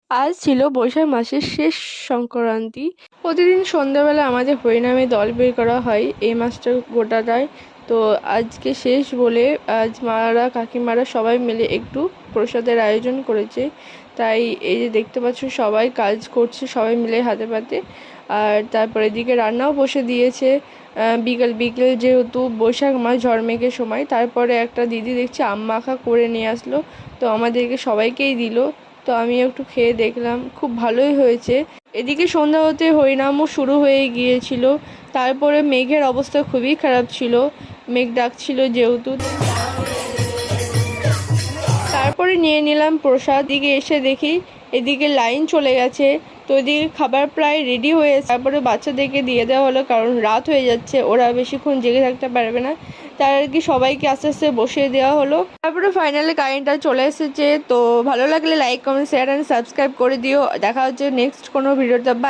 আজ ছিল বৈশাখ মাসের শেষ সংক্রান্তি। প্রতিদিন সন্ধ্যাবেলা আমাদের হরিনামে দল বের করা হয় এই মাসটা গোটাটায়। তো আজকে শেষ বলে আজ মারা কাকিমারা সবাই মিলে একটু প্রসাদের আয়োজন করেছে। তাই এই যে দেখতে পাচ্ছ সবাই কাজ করছে সবাই মিলে হাতে পাতে। আর তারপর এদিকে রান্নাও বসে দিয়েছে। বিকেল বিকেল যেহেতু বৈশাখ মাস ঝড়মেঘের সময়, তারপরে একটা দিদি দেখছি আম মাখা করে নিয়ে আসলো, তো আমাদেরকে সবাইকেই দিল। তো আমি একটু খেয়ে দেখলাম, খুব ভালোই হয়েছে। এদিকে সন্ধ্যা হতে হরিনামও শুরু হয়ে গিয়েছিল। তারপরে মেঘের অবস্থা খুবই খারাপ ছিল, মেঘ ডাকছিল যেহেতু। তারপরে নিয়ে নিলাম প্রসাদ। দিকে এসে দেখি এদিকে লাইন চলে গেছে, তো এদিকে খাবার প্রায় রেডি হয়েছে। তারপরে বাচ্চাদেরকে দিয়ে দেওয়া হলো, কারণ রাত হয়ে যাচ্ছে, ওরা বেশিক্ষণ জেগে থাকতে পারবে না। তার আর কি সবাইকে আস্তে আস্তে বসিয়ে দেওয়া হলো। তারপরে ফাইনালি কারেন্টটা চলে এসেছে। তো ভালো লাগলে like comment share and subscribe করে দিও। দেখা হচ্ছে নেক্সট কোনো ভিডিওতে। বাই।